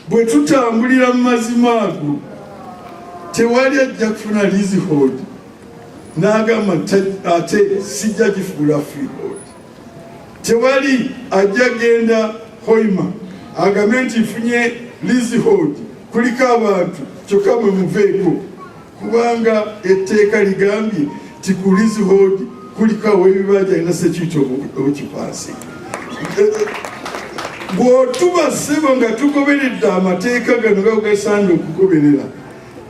bwe tutambulira mu mazima ago tewali ajja kufuna leasehold n'agamba ate sijja gifuula freehold. Tewali ajja genda Hoima agambe nti nfunye leasehold kuliko abantu kyokka mwe muveeko, kubanga etteeka ligambye ti ku leasehold kuliko aw'ebibanja alina security occupancy. Bw'otuba ssebo nga tugoberedde amateeka gano nga bwegasaana okugoberera,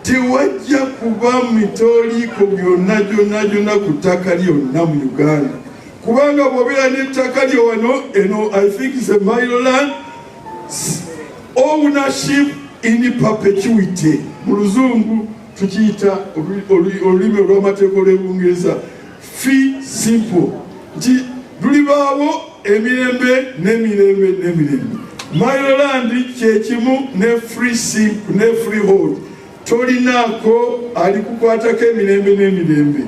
tewajja kuba mitooliko gyonna ku ttaka lyonna mu Uganda, kubanga bw'obeera n'ettaka lyo wano eno I think is a Maryland ownership in perpetuity. Mu Luzungu tukiyita olulimi olw'amateeka olw'Ebungereza fee simple, nti lulibaawo emirembe n'emirembe. Maryland kyekimu ne free simple ne freehold, tolinaako alikukwatako emirembe n'emirembe.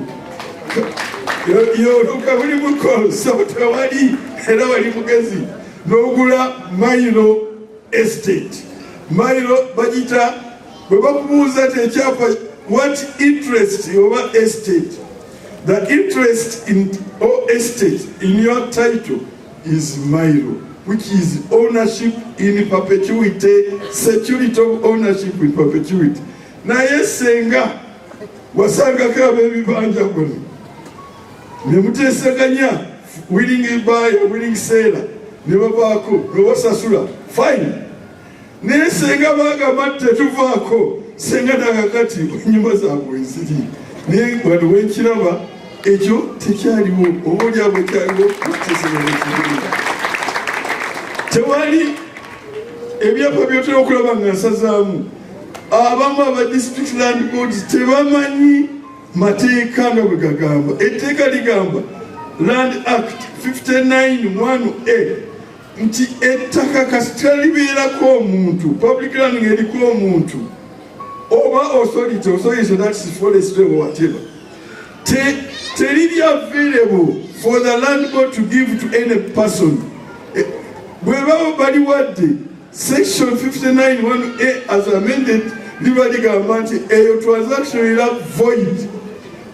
Yoluka buli mukosa tewali era wali mugezi n'ogula Mailo estate. Mailo bagita bwe bakubuuza tekyapa what interest oba estate. The interest in or estate in your title is Mailo, which is ownership in perpetuity, security of ownership in perpetuity. Naye senga wasangako ab'ebibanja gono ne muteesaganya willing buyer willing seller ne babaako ne basasula fine. Naye senga bagamba tetuvaako, senga nakakati ennyumba zaabwe enziri. Naye wano wenkiraba ekyo tekyaliwo, oboolyawo kyaliwo kuteesaganya. Tewali ebyapa byotera okulaba nga nsazaamu. Abamu aba district land boards tebamanyi mateeka nga bwe gagamba. Etteeka ligamba Land Act 59(1)A nti ettaka kasita libeerako omuntu, public land ng'eriko omuntu oba authority that's forestry or whatever, teriri available for the land board to give to any person. Bwe baba baliwadde section 59(1)A as amended liba ligamba nti eyo transaction era void.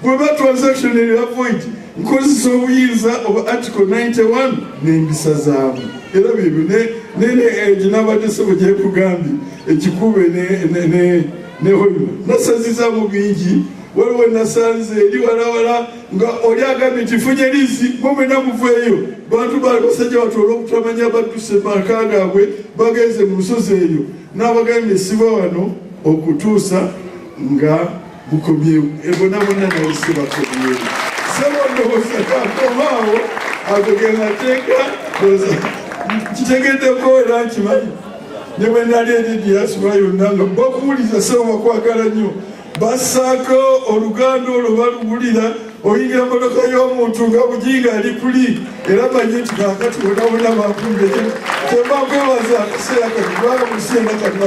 Bweba transaction era void, nkozesa obuyinza oba article 91 n'embisa zaamu. Era byebyo ginabadde ssebo gyekugambye ekikube ne Hoima nasaziza mu bingi. Waliwo nasanze eri walawala nga oli agambye nti funye liizi mwena muveeyo. Bantu basajja batoola okutamanya badduse maka gaabwe bagenze mu lusozi eyo n'abagambye siba wano okutuusa nga bukomyewo. Ebonabona naye sibakomyewo. Sebo ndowooza kakomaawo ago ge mateeka kitegeddeko era nkimanyi. Ne bwe nali eri diaspora yonna nga bakuwuliza sebo bakwagala nnyo. Bassaako oluganda olwo baluwulira oyingira emmotoka y'omuntu nga bujinga ali kuli era manyi nti kaakati bonabona bakumbye. Tebakwebaza akaseera kati baba mu nsi ena kati